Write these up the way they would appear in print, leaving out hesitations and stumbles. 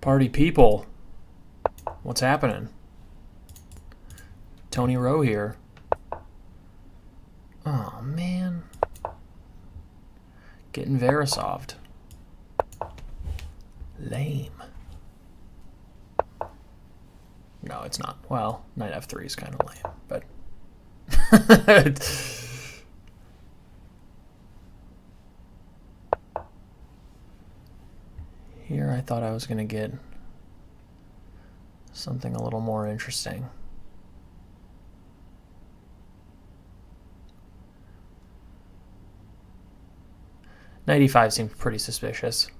Party people, what's happening? Tony Rowe here. Oh, man. Getting Veresoved. Lame. No, it's not. Well, knight f3 is kind of lame, but... Here I thought I was going to get something a little more interesting. Knight e5 seemed pretty suspicious.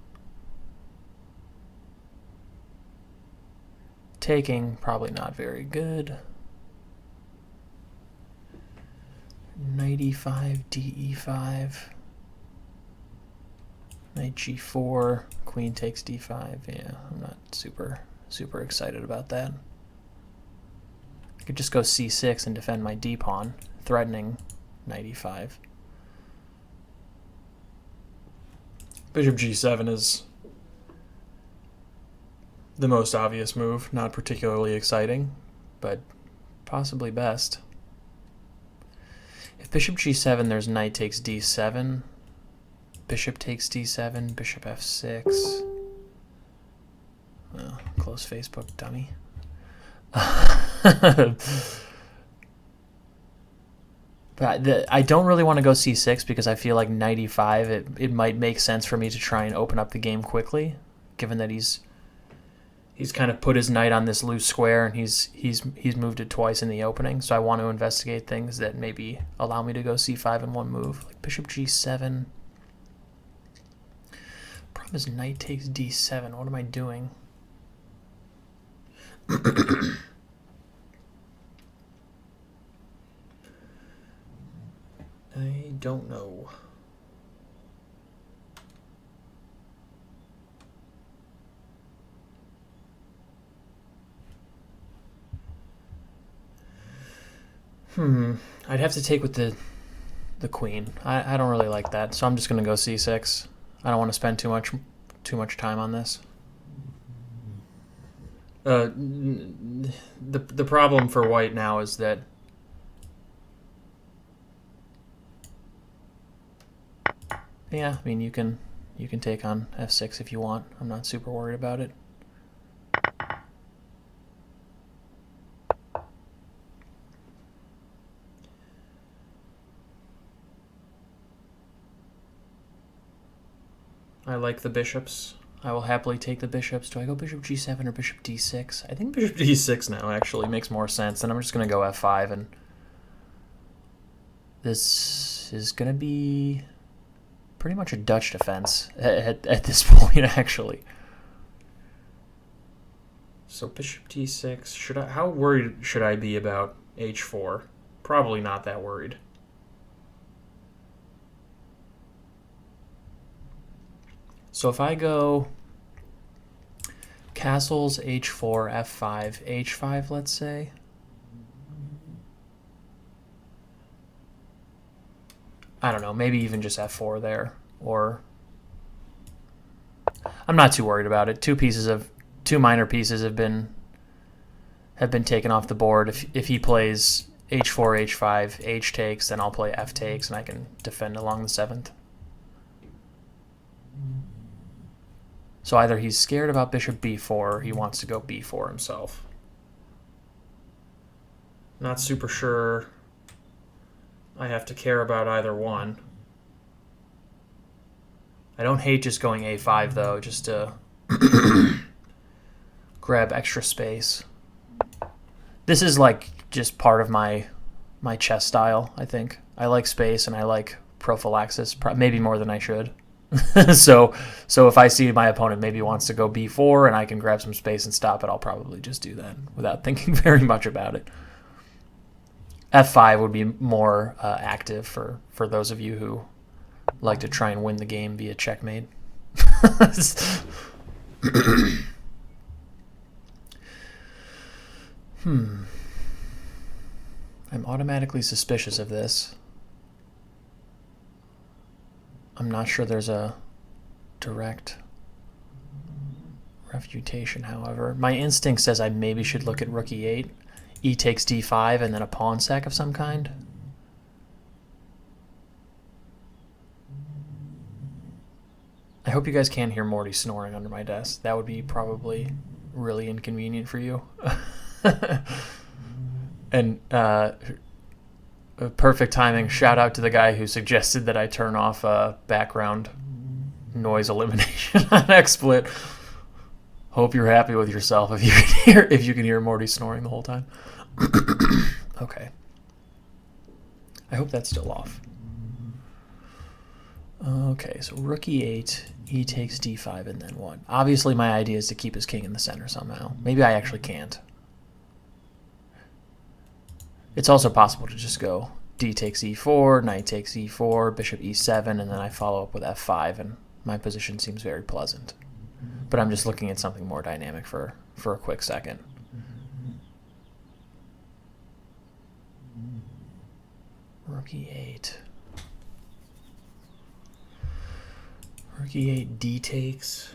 Taking, probably not very good. Knight e5, d e5. Knight g4, queen takes d5. Yeah, I'm not super excited about that. I could just go c6 and defend my d-pawn, threatening knight e5. Bishop g7 is the most obvious move, not particularly exciting, but possibly best. If bishop g7, there's knight takes d7, bishop takes d7, bishop f6. Oh, close Facebook, dummy. But I don't really want to go c6 because I feel like knight e5, it might make sense for me to try and open up the game quickly, given that he's kind of put his knight on this loose square and he's moved it twice in the opening. So I want to investigate things that maybe allow me to go c5 in one move, like bishop g7. Problem is knight takes d7. What am I doing? I don't know. I'd have to take with the queen. I don't really like that, so I'm just gonna go c6. I don't want to spend too much time on this. The problem for white now is that yeah, I mean you can take on f6 if you want. I'm not super worried about it. I like the bishops. I will happily take the bishops. Do I go bishop g7 or bishop d6? I think bishop d6 now actually makes more sense. And I'm just going to go f5. And this is going to be pretty much a Dutch defense at this point, actually. So bishop d6. How worried should I be about h4? Probably not that worried. So if I go castles, h4, f5, h5, let's say. I don't know, maybe even just f4 there. Or I'm not too worried about it. Two minor pieces have been taken off the board. If he plays h4, h5, h takes, then I'll play f takes and I can defend along the 7th. So either he's scared about bishop b4 or he wants to go b4 himself. Not super sure I have to care about either one. I don't hate just going a5 though, just to grab extra space. This is like just part of my chess style, I think. I like space and I like prophylaxis, maybe more than I should. So if I see my opponent maybe wants to go b4 and I can grab some space and stop it, I'll probably just do that without thinking very much about it. f5 would be more active for those of you who like to try and win the game via checkmate. I'm automatically suspicious of this. I'm not sure there's a direct Refutation, however. My instinct says I maybe should look at rook e8. E takes d5 and then a pawn sack of some kind. I hope you guys can't hear Morty snoring under my desk. That would be probably really inconvenient for you. And perfect timing. Shout out to the guy who suggested that I turn off background noise elimination on XSplit. Hope you're happy with yourself if you can hear Morty snoring the whole time. Okay. I hope that's still off. Okay, so rook e8, e takes d5, and then what? Obviously, my idea is to keep his king in the center somehow. Maybe I actually can't. It's also possible to just go d takes e4, knight takes e4, bishop e7, and then I follow up with f5, and my position seems very pleasant. But I'm just looking at something more dynamic for a quick second. Rook e8. Rook e8, d takes.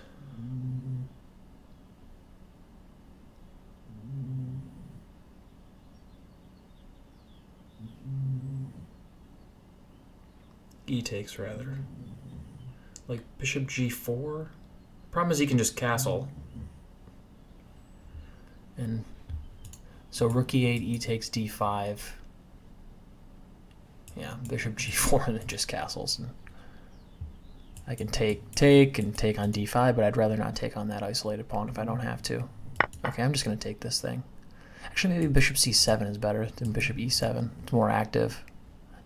E takes, rather. Like bishop g4. Problem is he can just castle. And so rook e8, e takes d5. Yeah, bishop g4 and then just castles. And I can take and take on d5, but I'd rather not take on that isolated pawn if I don't have to. Okay, I'm just going to take this thing. Actually, maybe bishop c7 is better than bishop e7. It's more active.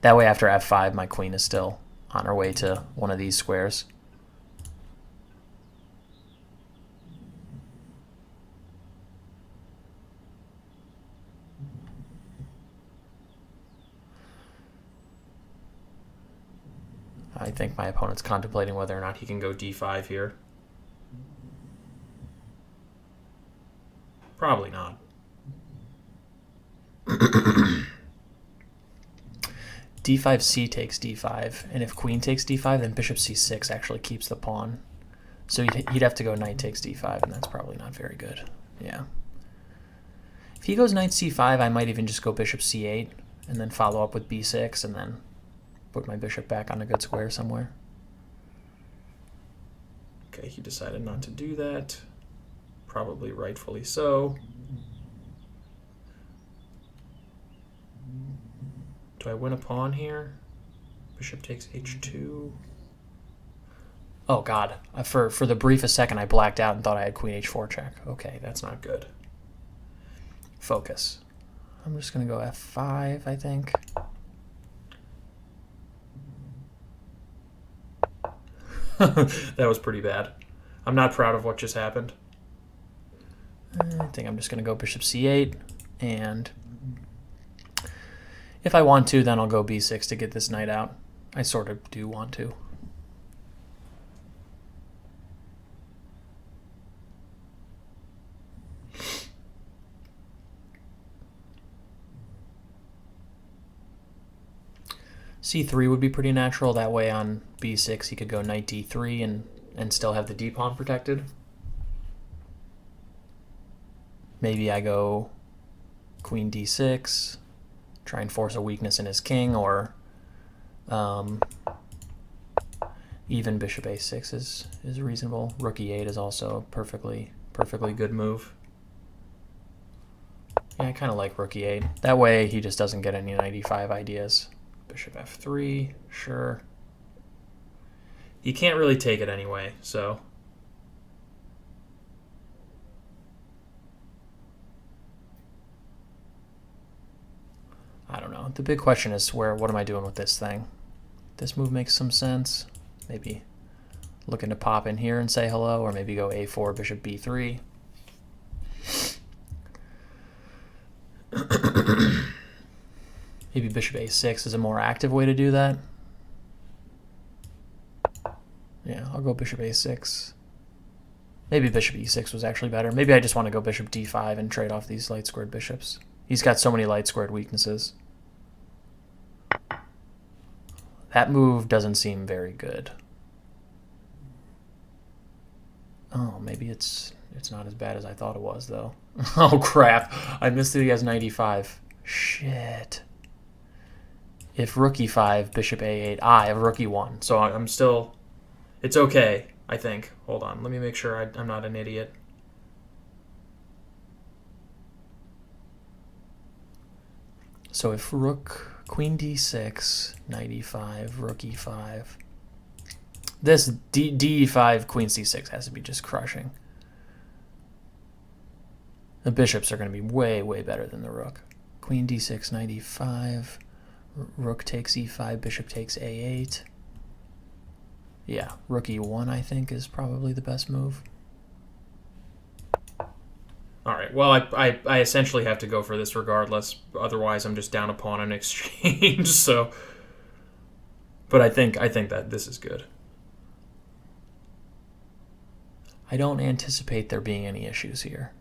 That way, after f5, my queen is still on her way to one of these squares. I think my opponent's contemplating whether or not he can go d5 here. Probably not. d5, c takes d5, and if queen takes d5, then bishop c6 actually keeps the pawn. So he'd have to go knight takes d5, and that's probably not very good. Yeah. If he goes knight c5, I might even just go bishop c8, and then follow up with b6, and then put my bishop back on a good square somewhere. Okay, he decided not to do that. Probably rightfully so. Do I win a pawn here? Bishop takes h2. Oh god, for the briefest second I blacked out and thought I had queen h4 check. Okay, that's not good. Focus. I'm just going to go f5, I think. That was pretty bad. I'm not proud of what just happened. I think I'm just going to go bishop c8, and if I want to, then I'll go b6 to get this knight out. I sort of do want to. c3 would be pretty natural. That way on b6 he could go knight d3 and still have the d pawn protected. Maybe I go queen d6, try and force a weakness in his king, or even bishop a6 is reasonable. Rook e8 is also a perfectly good move. Yeah, I kind of like rook e8. That way he just doesn't get any knight e5 ideas. Bishop f3, sure. He can't really take it anyway, so. I don't know. The big question is what am I doing with this thing? This move makes some sense. Maybe looking to pop in here and say hello, or maybe go a4, bishop b3. Maybe bishop a6 is a more active way to do that. Yeah, I'll go bishop a6. Maybe bishop e6 was actually better. Maybe I just want to go bishop d5 and trade off these light squared bishops. He's got so many light squared weaknesses. That move doesn't seem very good. Oh, maybe it's not as bad as I thought it was, though. Oh, crap. I missed it. He has 95. Shit. If rook e5, bishop a8. I have rook e1. So I'm still... It's okay, I think. Hold on. Let me make sure I'm not an idiot. So if rook, queen d6, knight e5, rook e5... This d5, queen c6 has to be just crushing. The bishops are going to be way, way better than the rook. Queen d6, knight e5, rook takes e5, bishop takes a8. Yeah, rook e1 I think is probably the best move. All right, well, I essentially have to go for this regardless. Otherwise, I'm just down a pawn in exchange. So, but I think that this is good. I don't anticipate there being any issues here.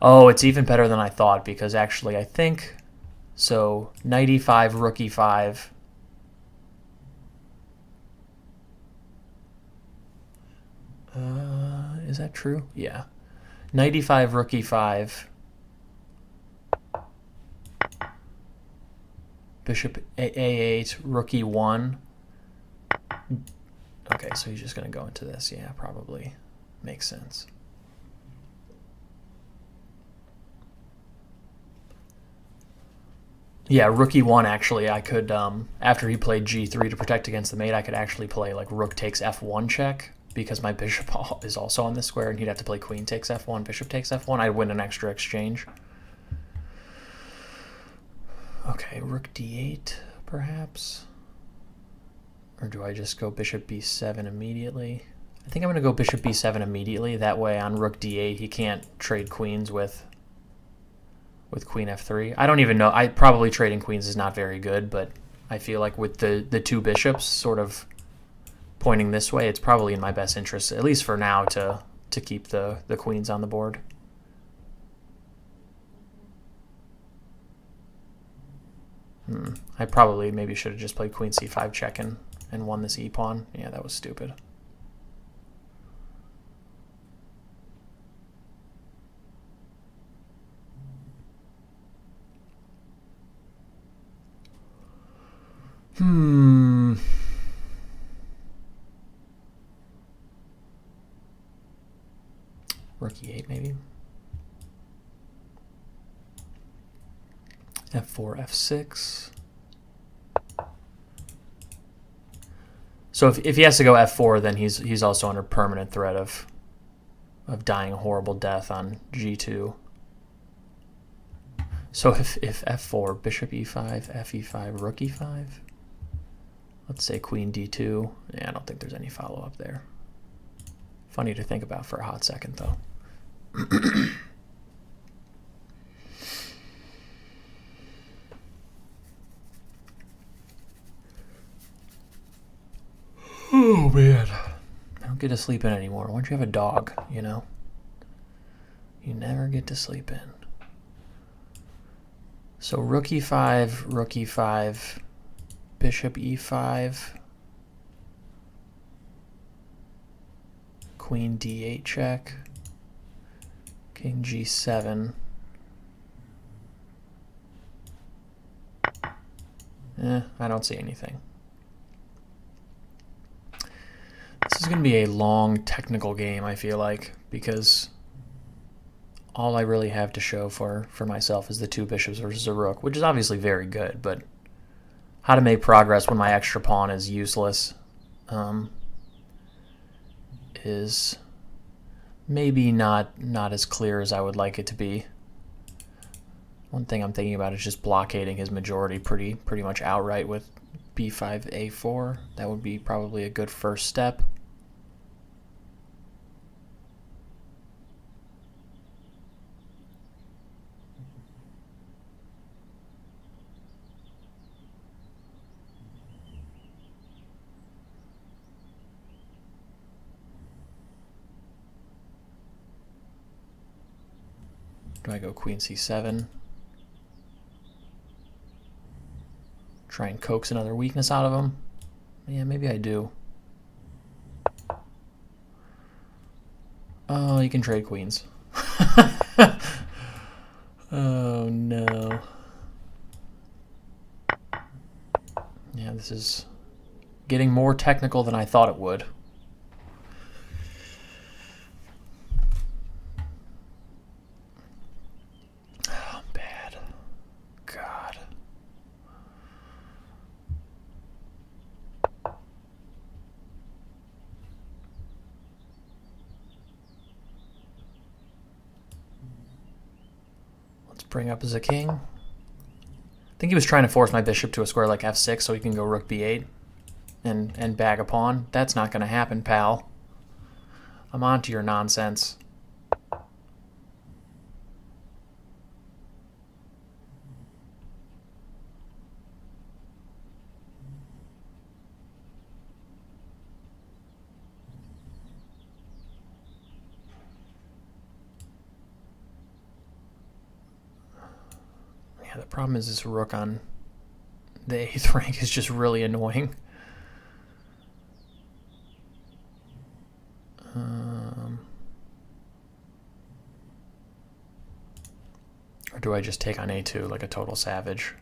Oh, it's even better than I thought because actually I think... So, knight e5, rook e5. Is that true? Yeah. Knight e5, rook e5. Bishop a8, rook e1. Okay, so he's just going to go into this. Yeah, probably makes sense. Yeah, rook e1 actually, I could, after he played g3 to protect against the mate, I could actually play like rook takes f1 check because my bishop is also on this square and he'd have to play queen takes f1, bishop takes f1. I'd win an extra exchange. Okay, rook d8 perhaps? Or do I just go bishop b7 immediately? I think I'm going to go bishop b7 immediately. That way on rook d8 he can't trade queens with queen f3. I don't even know. Probably trading queens is not very good, but I feel like with the two bishops sort of pointing this way, it's probably in my best interest, at least for now, to keep the queens on the board. I probably maybe should have just played queen c5 check and won this e-pawn. Yeah, that was stupid. Rook e8 maybe. f4, f6. So if he has to go f4, then he's also under permanent threat of dying a horrible death on g2. So if f4, bishop e5, fe5, rook e5, let's say queen d2. Yeah, I don't think there's any follow-up there. Funny to think about for a hot second, though. Oh, man. I don't get to sleep in anymore. Why don't you have a dog, you know? You never get to sleep in. So rook e5, bishop e5, queen d8 check, king g7. I don't see anything. This is going to be a long technical game, I feel like, because all I really have to show for myself is the two bishops versus a rook, which is obviously very good, but how to make progress when my extra pawn is useless is maybe not as clear as I would like it to be. One thing I'm thinking about is just blockading his majority pretty much outright with b5, a4. That would be probably a good first step. Do I go queen c7? Try and coax another weakness out of him? Yeah, maybe I do. Oh, you can trade queens. Oh, no. Yeah, this is getting more technical than I thought it would. Oh, bad. God. Let's bring up as a king. I think he was trying to force my bishop to a square like f6 so he can go rook b8 and bag a pawn. That's not going to happen, pal. I'm on to your nonsense. Yeah, the problem is this rook on the 8th rank is just really annoying. Or do I just take on a2 like a total savage?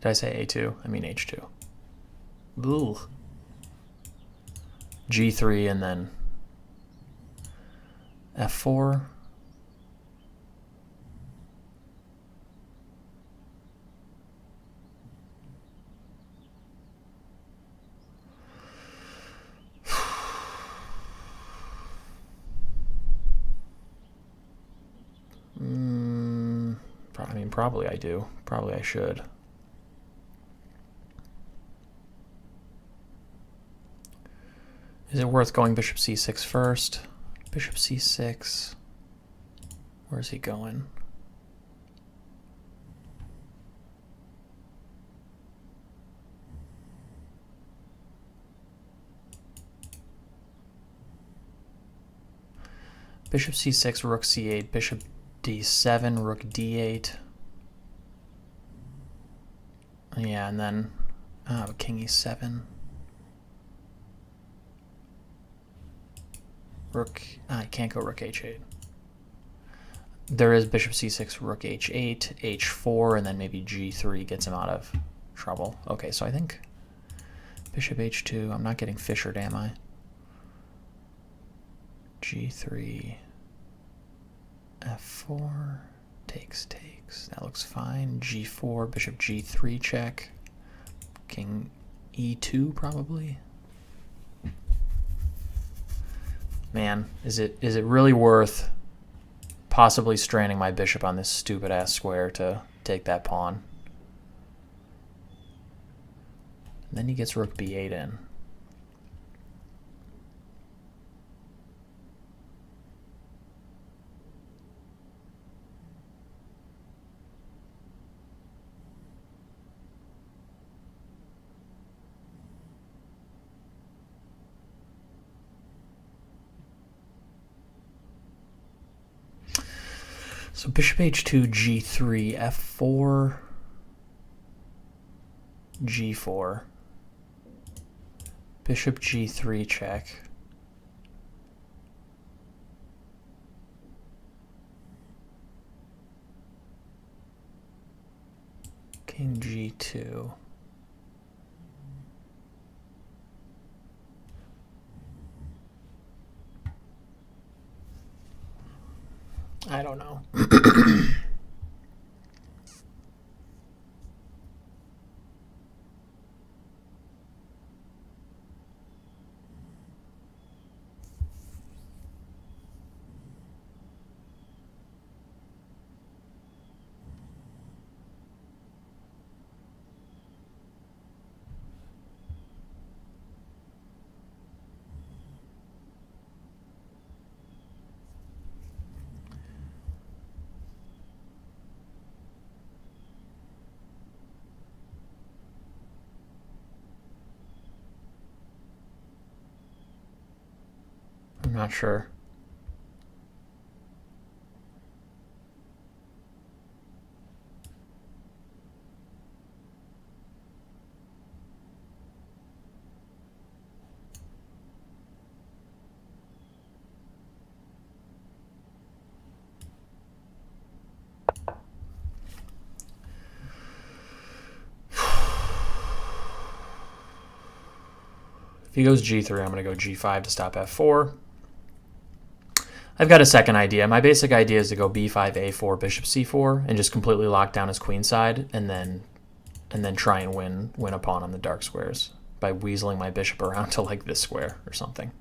Did I say a2? I mean h2. Ugh. g3 and then f4. I mean, probably I do. Probably I should. Is it worth going bishop c6 first? Bishop c6. Where's he going? Bishop c6, rook c8, bishop d7, rook d8. Yeah, and then king e7. Rook, I can't go rook h8. There is bishop c6, rook h8, h4, and then maybe g3 gets him out of trouble. Okay, so I think bishop h2, I'm not getting fissured, am I? g3, f4, takes. That looks fine. g4, bishop g3 check. King e2 probably. Man, is it really worth possibly straining my bishop on this stupid ass square to take that pawn? And then he gets rook b8 in. So bishop h2, g3, f4, g4, bishop g3 check. King g2. I don't know. I'm not sure. he goes g3, I'm going to go g5 to stop f4. I've got a second idea. My basic idea is to go b5, a4, bishop c4, and just completely lock down his queen side, and then try and win a pawn on the dark squares by weaseling my bishop around to like this square or something.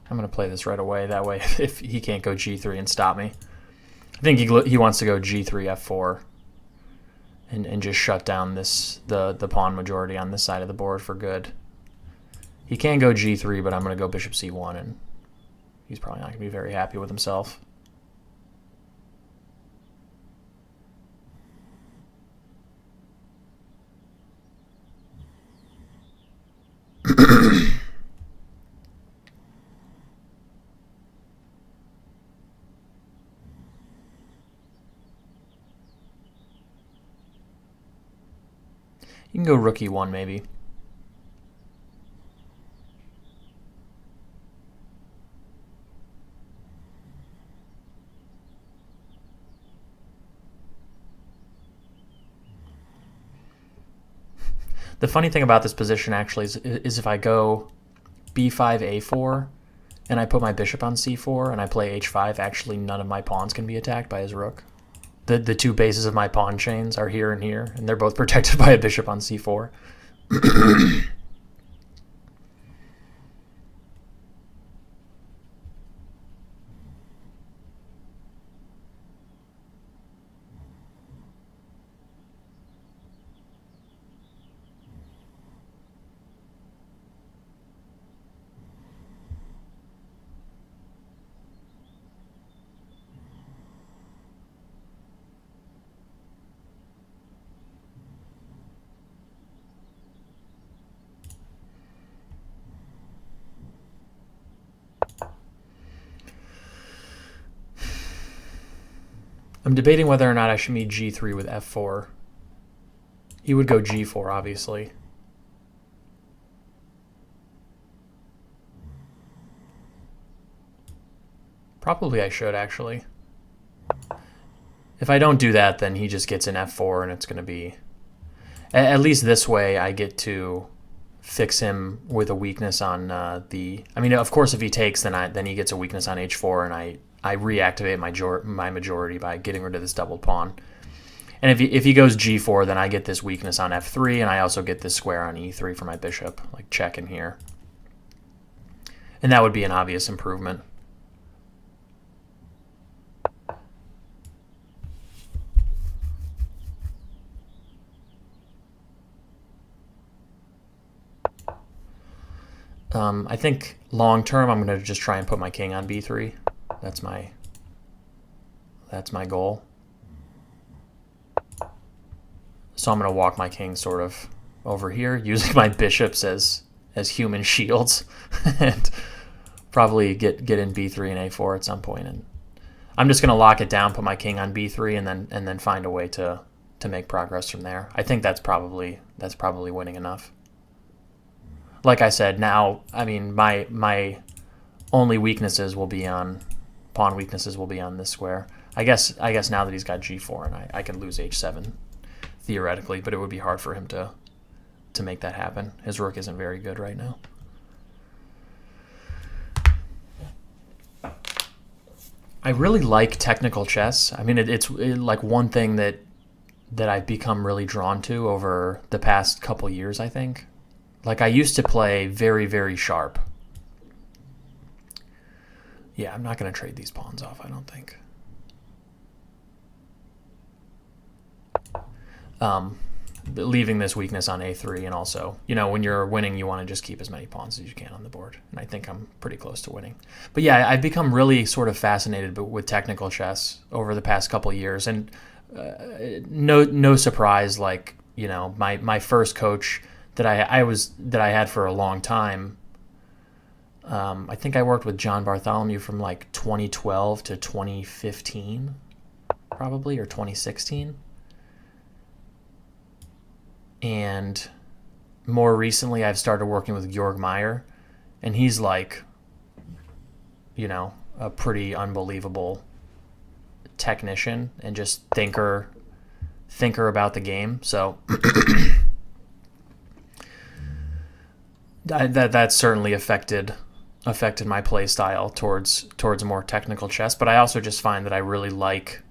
I'm going to play this right away. That way, if he can't go g3 and stop me. I think he wants to go g3, f4, and just shut down the pawn majority on this side of the board for good. He can go g3, but I'm going to go bishop c1, and he's probably not going to be very happy with himself. You can go rook e1 maybe. The funny thing about this position actually is if I go b5, a4, and I put my bishop on c4 and I play h5, actually none of my pawns can be attacked by his rook. The two bases of my pawn chains are here, and they're both protected by a bishop on c4. I'm debating whether or not I should meet g3 with f4. He would go g4, obviously. Probably I should, actually. If I don't do that, then he just gets an f4, and it's going to be... At least this way, I get to fix him with a weakness on the... I mean, of course, if he takes, then he gets a weakness on h4, and I reactivate my majority by getting rid of this doubled pawn. And if he goes g4, then I get this weakness on f3, and I also get this square on e3 for my bishop, like checking here. And that would be an obvious improvement. I think long term I'm going to just try and put my king on b3. That's my goal. So I'm going to walk my king sort of over here, using my bishops as human shields, and probably get in b3 and a4 at some point. And I'm just going to lock it down, put my king on b3, and then find a way to make progress from there. I think that's probably winning enough. Like I said, now, I mean, my only weaknesses will be on pawn weaknesses will be on this square. I guess now that he's got g4, and I can lose h7 theoretically, but it would be hard for him to make that happen. His rook isn't very good right now. I really like technical chess. I mean, it's like one thing that I've become really drawn to over the past couple years, I think. Like, I used to play very, very sharp. Yeah, I'm not going to trade these pawns off, I don't think. leaving this weakness on a3, and also, when you're winning, you want to just keep as many pawns as you can on the board. And I think I'm pretty close to winning. But yeah, I've become really sort of fascinated with technical chess over the past couple of years, and no surprise, like, my first coach that I had for a long time. I think I worked with John Bartholomew from like 2012 to 2015, probably, or 2016. And more recently, I've started working with Georg Meyer, and he's like, a pretty unbelievable technician and just thinker about the game. So that certainly affected my play style towards more technical chess. But I also just find that I really like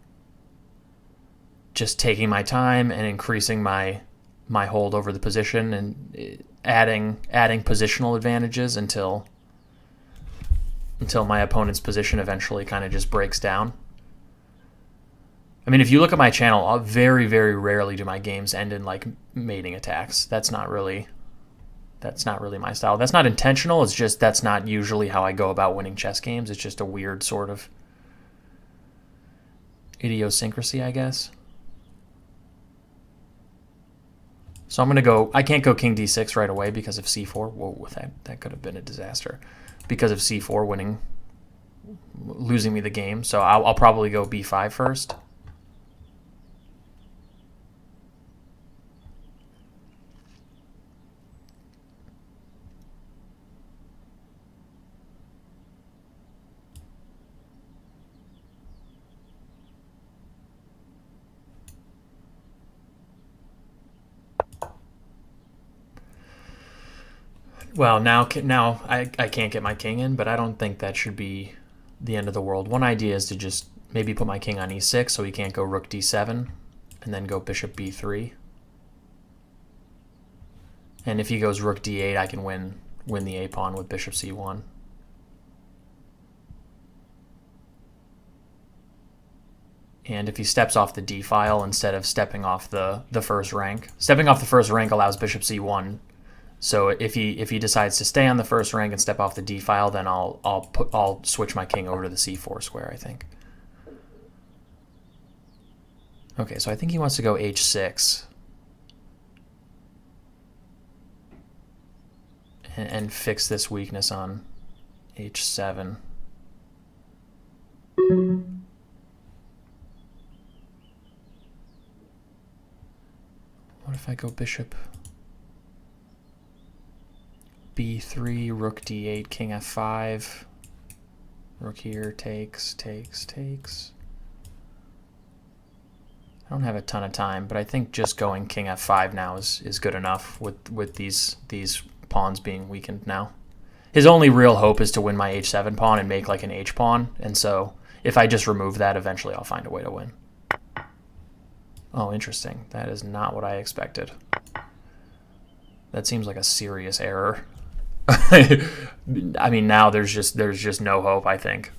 just taking my time and increasing my hold over the position and adding positional advantages until my opponent's position eventually kind of just breaks down. I mean, if you look at my channel, I'll very, very rarely do my games end in like mating attacks. That's not really my style. That's not intentional. It's just that's not usually how I go about winning chess games. It's just a weird sort of idiosyncrasy, I guess. So I'm going to go... I can't go king d6 right away because of c4. Whoa, that could have been a disaster. Because of c4 losing me the game. So I'll probably go b5 first. Well, now I can't get my king in, but I don't think that should be the end of the world. One idea is to just maybe put my king on e6 so he can't go rook d7, and then go bishop b3. And if he goes rook d8, I can win the a-pawn with bishop c1. And if he steps off the d-file instead of stepping off the first rank, stepping off the first rank allows bishop c1. So if he decides to stay on the first rank and step off the d-file, then I'll switch my king over to the c4 square, I think. Okay, so I think he wants to go h6 and fix this weakness on h7. What if I go bishop b3, rook d8, king f5, rook here, takes. I don't have a ton of time, but I think just going king f5 now is good enough with these pawns being weakened now. His only real hope is to win my h7 pawn and make like an h pawn, and so if I just remove that, eventually I'll find a way to win. Oh, interesting. That is not what I expected. That seems like a serious error. I mean, now there's just no hope, I think.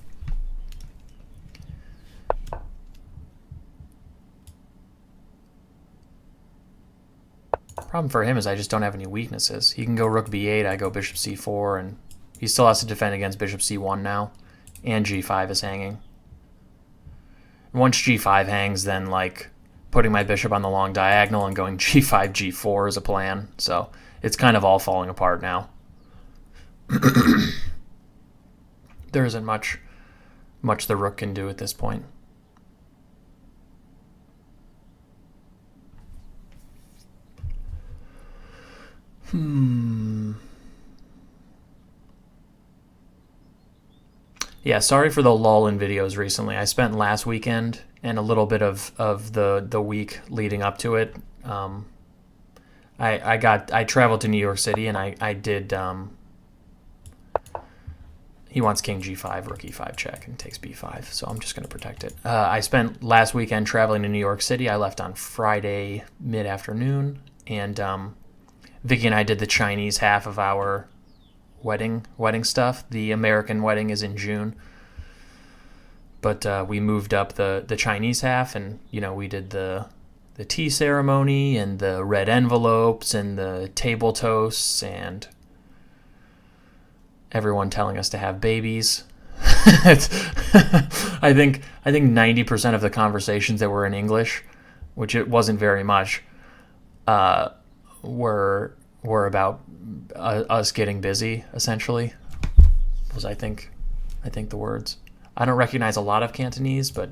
Problem for him is I just don't have any weaknesses. He can go rook b8, I go bishop c4, and he still has to defend against bishop c1 now, and g5 is hanging. Once g5 hangs, then like putting my bishop on the long diagonal and going g5, g4 is a plan. So it's kind of all falling apart now. There isn't much the rook can do at this point. Yeah, sorry for the lull in videos recently. I spent last weekend and a little bit of the week leading up to it. I traveled to New York City and I did. He wants king g5, rook e5 check, and takes b5, so I'm just going to protect it. I spent last weekend traveling to New York City. I left on Friday mid-afternoon, and Vicky and I did the Chinese half of our wedding stuff. The American wedding is in June, but we moved up the Chinese half, and we did the the tea ceremony and the red envelopes and the table toasts and everyone telling us to have babies. I think 90% of the conversations that were in English, which it wasn't very much, were about us getting busy. Essentially, was I think the words. I don't recognize a lot of Cantonese, but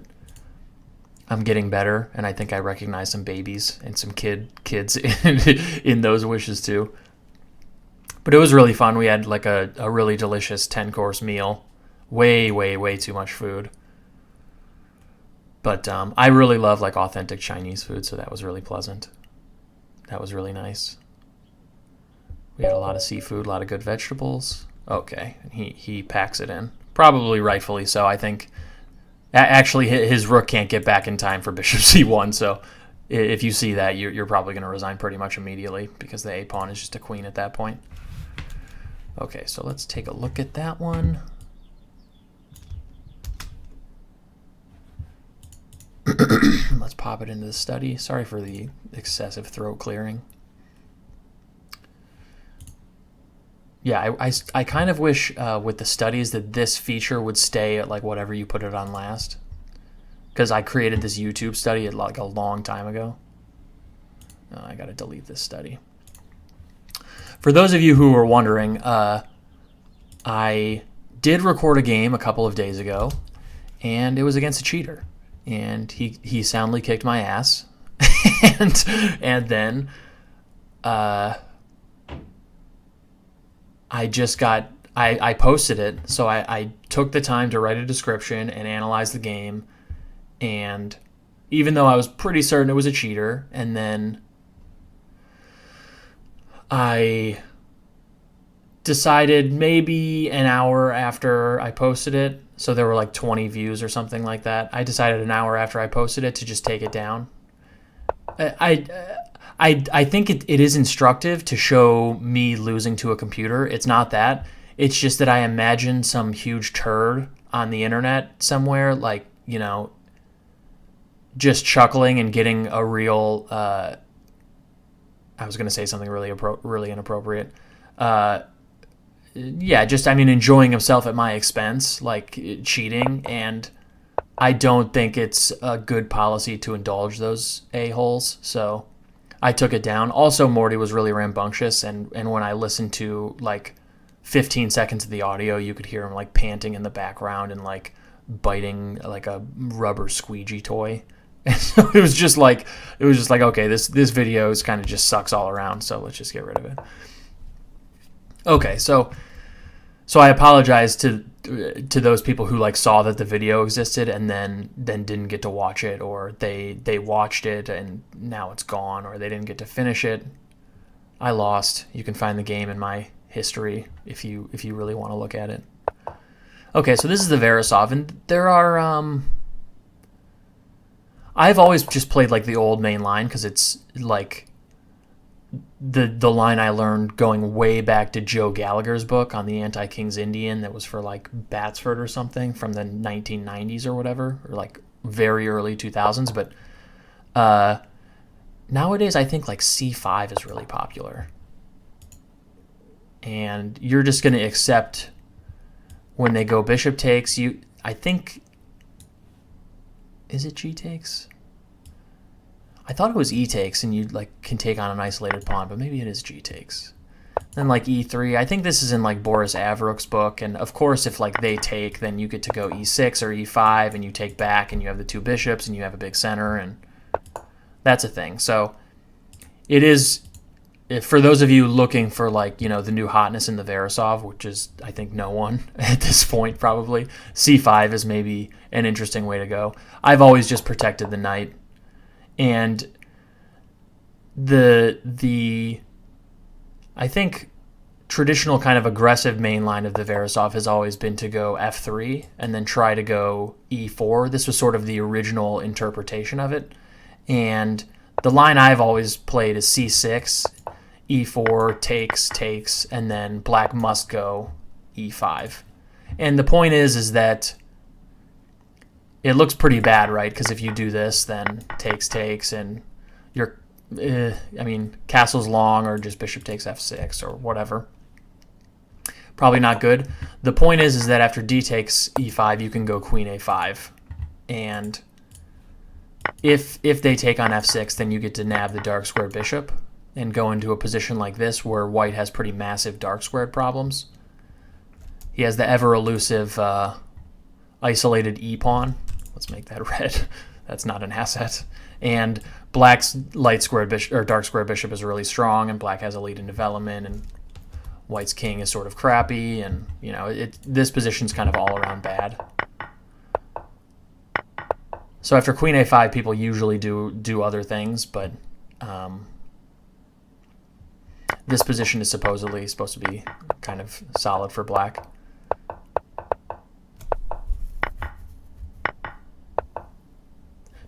I'm getting better, and I think I recognize some babies and some kids in those wishes too. But it was really fun. We had like a really delicious 10-course meal. Way too much food. But I really love like authentic Chinese food, so that was really pleasant. That was really nice. We had a lot of seafood, a lot of good vegetables. Okay, he packs it in. Probably rightfully so. I think actually his rook can't get back in time for bishop c1, so if you see that, you're probably going to resign pretty much immediately because the a-pawn is just a queen at that point. Okay, so let's take a look at that one. Let's pop it into the study. Sorry for the excessive throat clearing. Yeah, I kind of wish with the studies that this feature would stay at like whatever you put it on last. Because I created this YouTube study like a long time ago. Oh, I got to delete this study. For those of you who were wondering, I did record a game a couple of days ago, and it was against a cheater. And he soundly kicked my ass. and then I posted it, so I took the time to write a description and analyze the game, and even though I was pretty certain it was a cheater, and then I decided maybe an hour after I posted it, so there were like 20 views or something like that, I decided an hour after I posted it to just take it down. I think it is instructive to show me losing to a computer. It's not that. It's just that I imagine some huge turd on the internet somewhere, like, you know, just chuckling and getting a real, I was going to say something really inappropriate. Yeah, just, I mean, enjoying himself at my expense, like cheating, and I don't think it's a good policy to indulge those a-holes, so I took it down. Also, Morty was really rambunctious, and when I listened to like 15 seconds of the audio, you could hear him like panting in the background and like biting like a rubber squeegee toy. And so it was just like okay, this video is kind of just sucks all around, so let's just get rid of it. Okay, so I apologize to those people who like saw that the video existed and then didn't get to watch it, or they watched it and now it's gone, or they didn't get to finish it. I lost. You can find the game in my history if you really want to look at it. Okay, so this is the Veresov, and there are I've always just played like the old main line because it's like the line I learned going way back to Joe Gallagher's book on the Anti-King's Indian that was for like Batsford or something from the 1990s or whatever, or like very early 2000s. But nowadays I think like C5 is really popular. And you're just going to accept when they go bishop takes, I think, is it G takes? I thought it was E takes, and you like can take on an isolated pawn, but maybe it is G takes. Then like E3. I think this is in like Boris Avrook's book, and of course, if like they take, then you get to go E6 or E5, and you take back, and you have the two bishops, and you have a big center, and that's a thing. So it is, for those of you looking for like, you know, the new hotness in the Veresov, which is I think no one at this point probably. C5 is maybe an interesting way to go. I've always just protected the knight. And the I think traditional kind of aggressive main line of the Veresov has always been to go F3 and then try to go E4. This was sort of the original interpretation of it. And the line I've always played is C6, E4, takes, and then black must go E5. And the point is that it looks pretty bad, right? Because if you do this, then takes, and your, I mean, castle's long or just bishop takes f6 or whatever. Probably not good. The point is that after d takes e5, you can go queen a5. And if they take on f6, then you get to nab the dark square bishop and go into a position like this where white has pretty massive dark squared problems. He has the ever elusive isolated e-pawn. Let's make that red. That's not an asset. And black's light squared bishop or dark square bishop is really strong, and black has a lead in development, and white's king is sort of crappy, and you know this position's kind of all around bad. So after queen a5, people usually do other things, but this position is supposedly supposed to be kind of solid for black.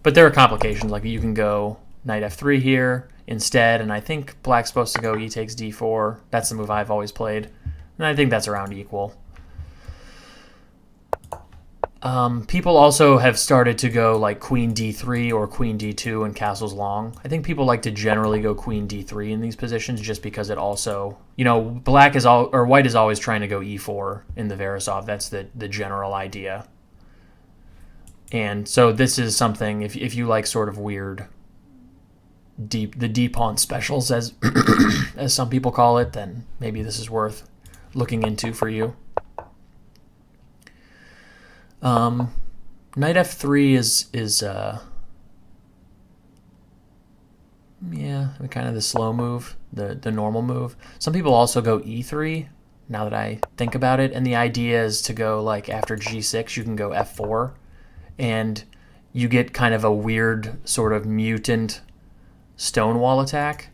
But there are complications, like you can go knight f3 here instead, and I think black's supposed to go e takes d4. That's the move I've always played, and I think that's around equal. People also have started to go like queen d3 or queen d2 and castles long. I think people like to generally go queen d3 in these positions just because it also, you know, white is always trying to go e4 in the Veresov. That's the general idea. And so this is something, if you like sort of weird the d-pawn specials, as as some people call it, then maybe this is worth looking into for you. Knight f3 is yeah, kind of the slow move, the normal move. Some people also go e3, now that I think about it, and the idea is to go like after g6 you can go f4, and you get kind of a weird sort of mutant stonewall attack.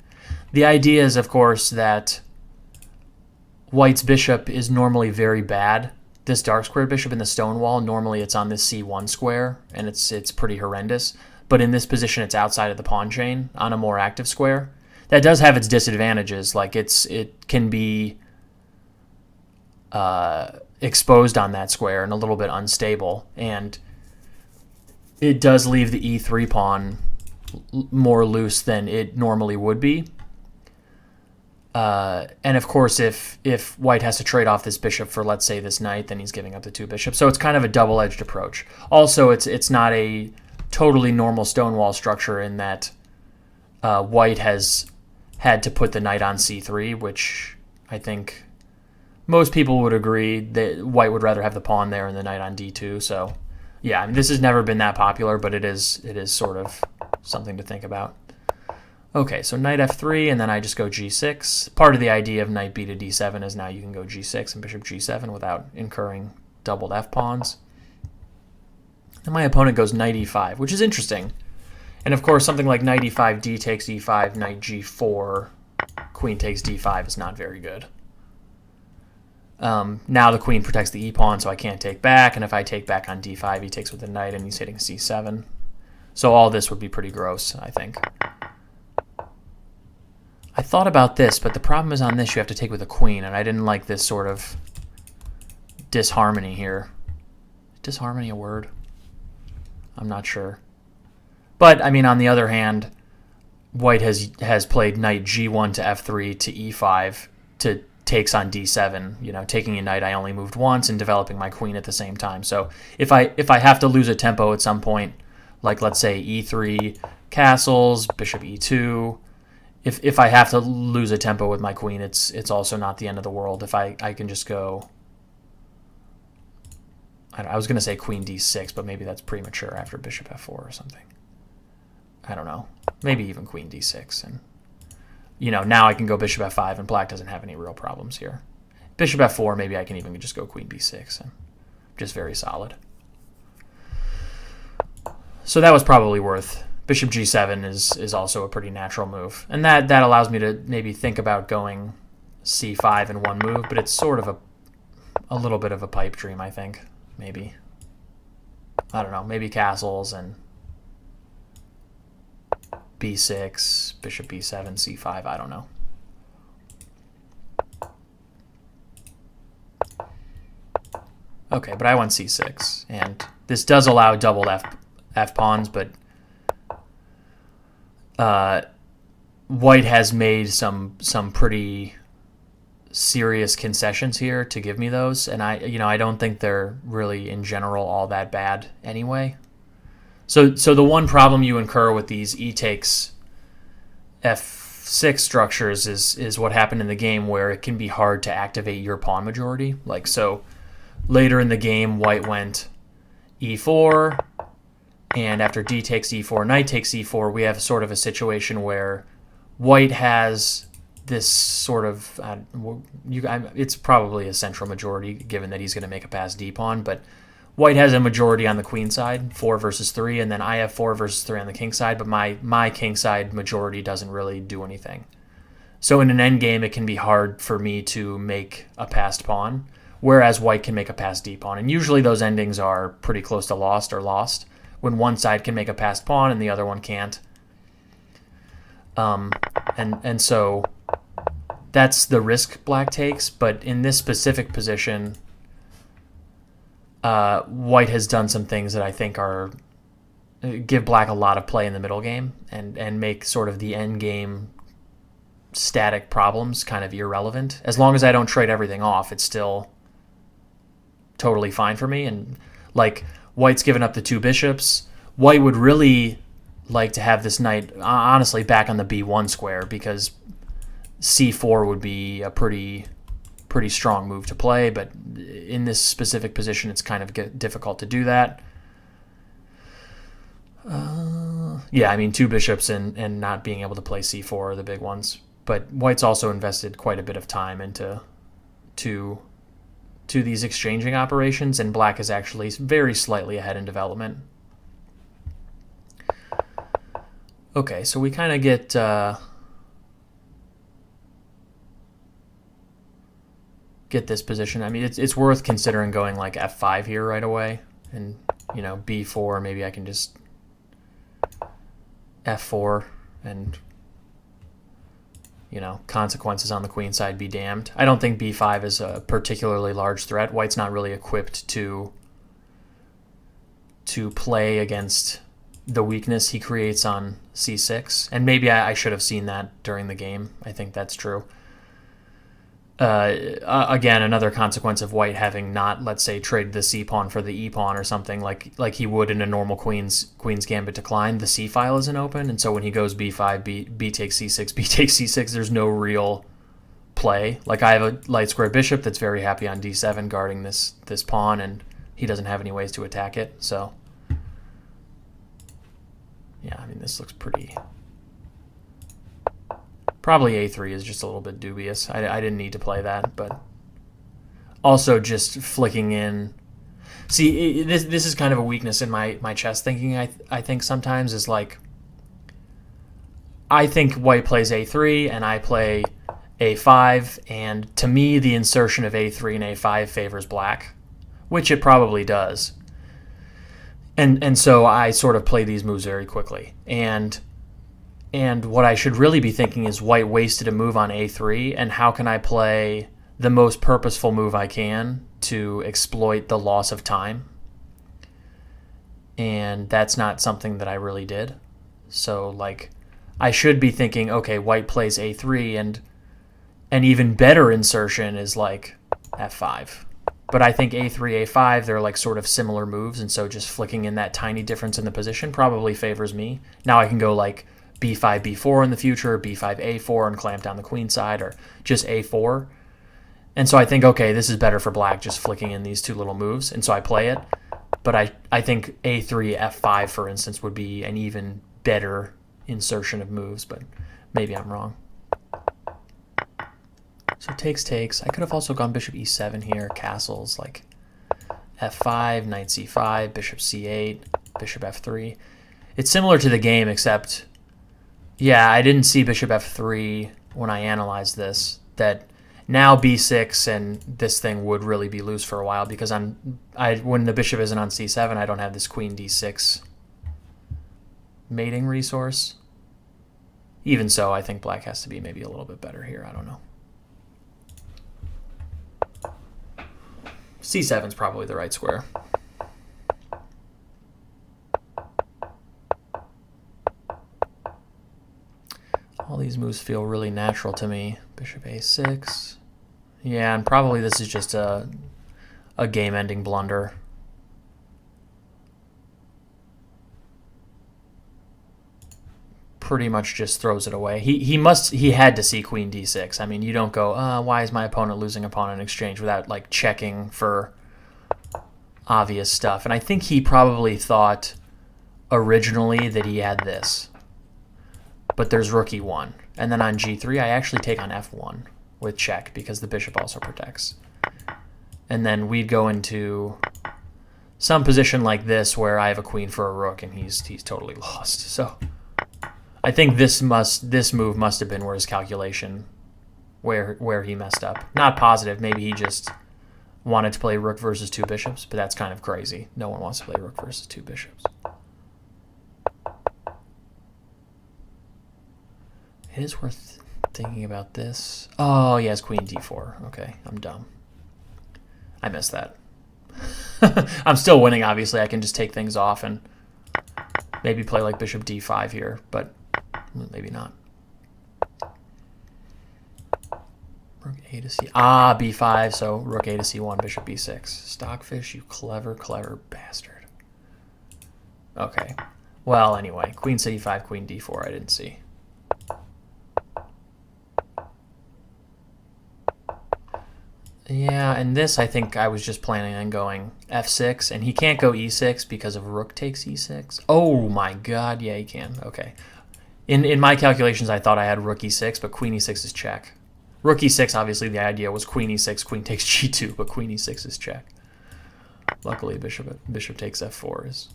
The idea is, of course, that white's bishop is normally very bad. This dark square bishop in the stonewall, normally it's on this c1 square, and it's pretty horrendous. But in this position, it's outside of the pawn chain on a more active square. That does have its disadvantages, like it can be exposed on that square and a little bit unstable, and it does leave the e3 pawn more loose than it normally would be. And of course, if white has to trade off this bishop for, let's say, this knight, then he's giving up the two bishops. So it's kind of a double-edged approach. Also, it's not a totally normal stonewall structure in that white has had to put the knight on c3, which I think most people would agree that white would rather have the pawn there and the knight on d2. So yeah, I mean, this has never been that popular, but it is sort of something to think about. Okay, so knight f3, and then I just go g6. Part of the idea of knight b to d7 is now you can go g6 and bishop g7 without incurring doubled f-pawns. And my opponent goes knight e5, which is interesting. And of course, something like knight e5, d takes e5, knight g4, queen takes d5 is not very good. Now the queen protects the e-pawn, so I can't take back, and if I take back on d5, he takes with the knight, and he's hitting c7. So all this would be pretty gross, I think. I thought about this, but the problem is on this you have to take with a queen, and I didn't like this sort of disharmony here. Is disharmony a word? I'm not sure. But, I mean, on the other hand, white has played knight g1 to f3 to e5 to takes on d7. You know, taking a knight I only moved once and developing my queen at the same time. So if I have to lose a tempo at some point, like let's say e3 castles, bishop e2, if I have to lose a tempo with my queen, it's also not the end of the world. If I can just go, I was going to say queen d6, but maybe that's premature after bishop f4 or something. I don't know. Maybe even queen d6. And, you know, now I can go bishop f5, and black doesn't have any real problems here. Bishop f4, maybe I can even just go queen b6, and just very solid. So that was probably worth. Bishop g7 is also a pretty natural move. And that allows me to maybe think about going c5 in one move, but it's sort of a little bit of a pipe dream, I think. Maybe. I don't know. Maybe castles and b6, bishop b7, c5. I don't know. Okay, but I went c6. And this does allow double f pawns, but White has made some pretty serious concessions here to give me those, and I don't think they're really in general all that bad anyway. So the one problem you incur with these E takes F6 structures is what happened in the game, where it can be hard to activate your pawn majority. Like, so later in the game, White went E4, and after D takes E4, Knight takes E4, we have sort of a situation where White has this sort of it's probably a central majority given that he's going to make a pass D pawn, but White has a majority on the queen side, 4 versus 3, and then I have 4 versus 3 on the king side, but my king side majority doesn't really do anything. So in an endgame, it can be hard for me to make a passed pawn, whereas White can make a passed D pawn. And usually those endings are pretty close to lost or lost, when one side can make a passed pawn and the other one can't. And so that's the risk Black takes, but in this specific position, White has done some things that I think give Black a lot of play in the middle game and make sort of the end game static problems kind of irrelevant. As long as I don't trade everything off, it's still totally fine for me. And like, White's given up the 2 bishops. White would really like to have this knight honestly back on the B1 square, because C4 would be a pretty strong move to play, but in this specific position, it's kind of difficult to do that. Yeah, I mean, 2 bishops and not being able to play C4 are the big ones. But White's also invested quite a bit of time into these exchanging operations, and Black is actually very slightly ahead in development. Okay, so we kind of get this position. I mean, it's worth considering going like F5 here right away, and B4. Maybe I can just F4, and consequences on the queen side be damned. I don't think B5 is a particularly large threat. White's not really equipped to play against the weakness he creates on C6, and maybe I should have seen that during the game. I think that's true. Again, another consequence of White having not, let's say, traded the C pawn for the E pawn or something like he would in a normal Queen's Gambit decline. The C file isn't open, and so when he goes B5, B takes C6, B takes C6, there's no real play. Like, I have a light square bishop that's very happy on D7 guarding this pawn, and he doesn't have any ways to attack it. So yeah, I mean, this looks pretty. Probably A3 is just a little bit dubious. I didn't need to play that, but also just flicking in. See, this is kind of a weakness in my chess thinking. I think sometimes is like, I think White plays A3 and I play A5, and to me the insertion of A3 and A5 favors Black, which it probably does. And so I sort of play these moves very quickly. And what I should really be thinking is White wasted a move on A3, and how can I play the most purposeful move I can to exploit the loss of time? And that's not something that I really did. So, like, I should be thinking, okay, White plays A3, and an even better insertion is like F5. But I think A3, A5, they're like sort of similar moves, and so just flicking in that tiny difference in the position probably favors me. Now I can go like B5, B4 in the future, B5, A4, and clamp down the queen side, or just A4. And so I think, okay, this is better for Black, just flicking in these 2 little moves, and so I play it. But I think A3, F5, for instance, would be an even better insertion of moves, but maybe I'm wrong. So takes. I could have also gone bishop E7 here, castles, like F5, knight C5, bishop C8, bishop F3. It's similar to the game, except, yeah, I didn't see bishop F3 when I analyzed this, that now B6 and this thing would really be loose for a while, because when the bishop isn't on C7, I don't have this queen D6 mating resource. Even so, I think Black has to be maybe a little bit better here. I don't know. C7 is probably the right square. All these moves feel really natural to me. Bishop a6. Yeah, and probably this is just a game-ending blunder. Pretty much just throws it away. He had to see queen d6. I mean, you don't go, why is my opponent losing a pawn in exchange without like checking for obvious stuff. And I think he probably thought originally that he had this. But there's rook e1. And then on g3, I actually take on f1 with check because the bishop also protects. And then we'd go into some position like this where I have a queen for a rook and he's totally lost. So I think this move must have been where his calculation, where he messed up. Not positive. Maybe he just wanted to play rook versus two bishops, but that's kind of crazy. No one wants to play rook versus two bishops. It is worth thinking about this. Oh, he has queen d4. Okay, I'm dumb. I missed that. I'm still winning, obviously. I can just take things off and maybe play like bishop d5 here, but maybe not. Rook a to c. Ah, b5, so rook a to c1, bishop b6. Stockfish, you clever, clever bastard. Okay. Well, anyway, queen c5, queen d4, I didn't see. Yeah, and this I think I was just planning on going f6, and he can't go e6 because of rook takes e6. Oh my god, yeah, he can. Okay. In my calculations, I thought I had rook e6, but queen e6 is check. Rook e6, obviously, the idea was queen e6, queen takes g2, but queen e6 is check. Luckily, bishop takes f4 is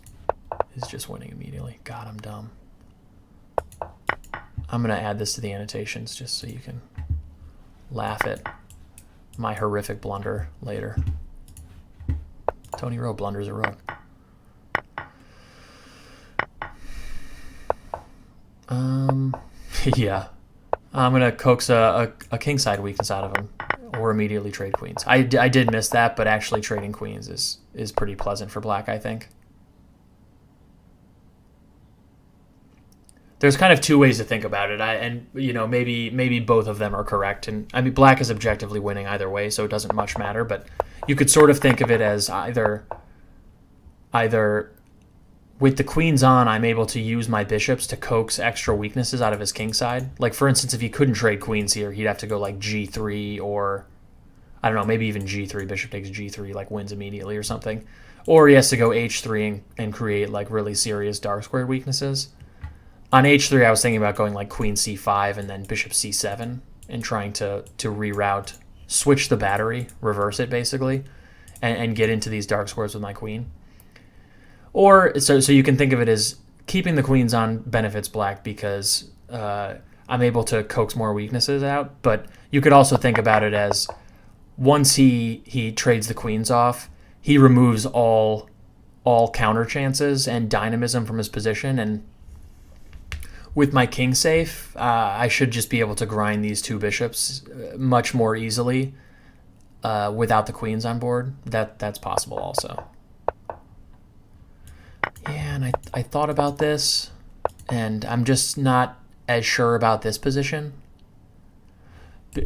just winning immediately. God, I'm dumb. I'm going to add this to the annotations just so you can laugh at my horrific blunder later. Tony Rowe blunders a rook. Yeah. I'm going to coax a kingside weakness out of him or immediately trade queens. I did miss that, but actually trading queens is pretty pleasant for black, I think. There's kind of two ways to think about it, and you know, maybe both of them are correct. And I mean, black is objectively winning either way, so it doesn't much matter. But you could sort of think of it as either with the queens on, I'm able to use my bishops to coax extra weaknesses out of his king side. Like for instance, if he couldn't trade queens here, he'd have to go like g3 or I don't know, maybe even g3. Bishop takes g3, like wins immediately or something. Or he has to go h3 and create like really serious dark squared weaknesses. On h3, I was thinking about going like queen c5 and then bishop c7 and trying to reroute, switch the battery, reverse it basically, and get into these dark squares with my queen. Or, so you can think of it as keeping the queens on benefits black because I'm able to coax more weaknesses out, but you could also think about it as once he trades the queens off, he removes all counter chances and dynamism from his position, and with my king safe, I should just be able to grind these two bishops much more easily without the queens on board. That's possible also. Yeah, and I thought about this, and I'm just not as sure about this position.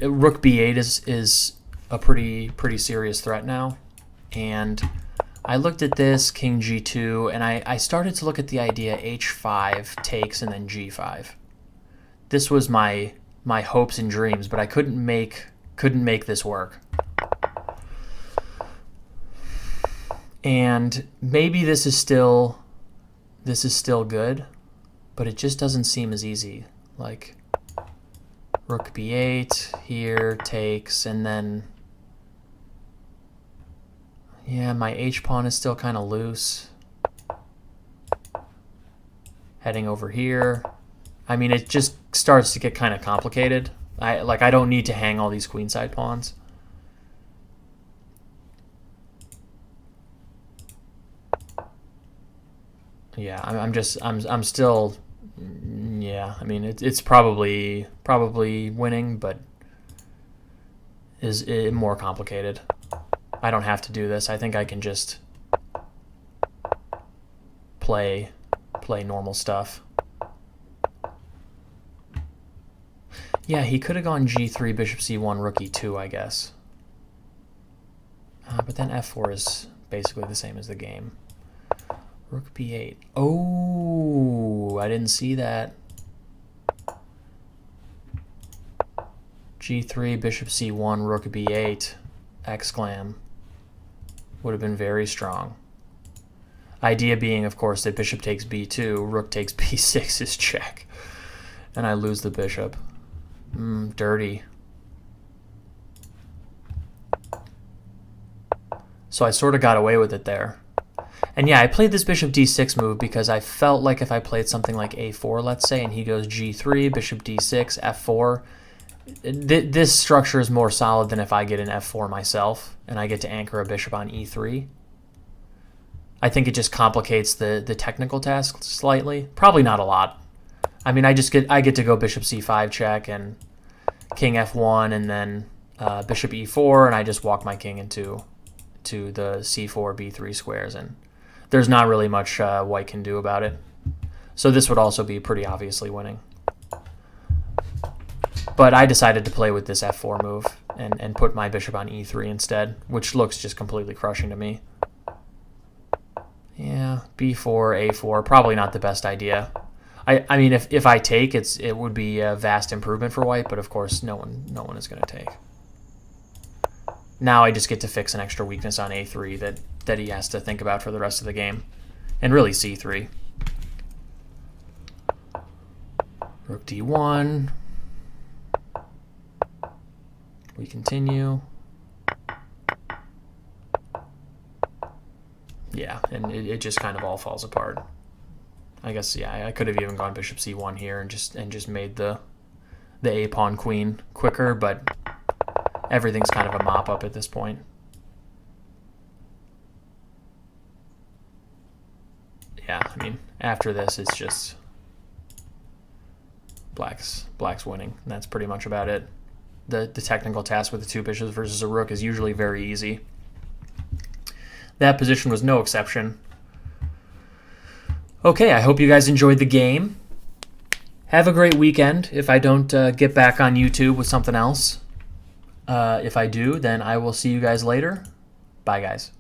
Rook b8 is a pretty serious threat now, and I looked at this, king g2, and I started to look at the idea h5 takes and then g5. This was my hopes and dreams, but I couldn't make this work. And maybe this is still good, but it just doesn't seem as easy. Like rook b8 here takes, and then yeah, my h-pawn is still kind of loose. Heading over here. I mean, it just starts to get kind of complicated. I don't need to hang all these queenside pawns. Yeah, I'm still, yeah, I mean, it's probably winning, but is it more complicated. I don't have to do this. I think I can just play normal stuff. Yeah, he could have gone g3, bishop c1, rook e2, I guess. But then f4 is basically the same as the game. Rook b8. Oh, I didn't see that. g3, bishop c1, rook b8, exclam. Would have been very strong. Idea being, of course, that bishop takes b2, rook takes b6 is check. And I lose the bishop. Dirty. So I sort of got away with it there. And yeah, I played this bishop d6 move because I felt like if I played something like a4, let's say, and he goes g3, bishop d6, f4, this structure is more solid than if I get an f4 myself and I get to anchor a bishop on e3. I think it just complicates the technical task slightly. Probably not a lot. I mean, I get to go bishop c5 check and king f1 and then bishop e4, and I just walk my king into the c4 b3 squares, and there's not really much white can do about it. So this would also be pretty obviously winning. But I decided to play with this f4 move and put my bishop on e3 instead, which looks just completely crushing to me. Yeah, b4, a4, probably not the best idea. I mean, if I take, it would be a vast improvement for white, but of course no one is going to take. Now I just get to fix an extra weakness on a3 that he has to think about for the rest of the game, and really c3. Rook d1. We continue. Yeah, and it just kind of all falls apart. I guess, yeah, I could have even gone bishop c1 here and just made the a pawn queen quicker, but everything's kind of a mop up at this point. Yeah, I mean, after this it's just black's winning. And that's pretty much about it. The technical task with the two bishops versus a rook is usually very easy. That position was no exception. Okay, I hope you guys enjoyed the game. Have a great weekend. If I don't get back on YouTube with something else, if I do, then I will see you guys later. Bye, guys.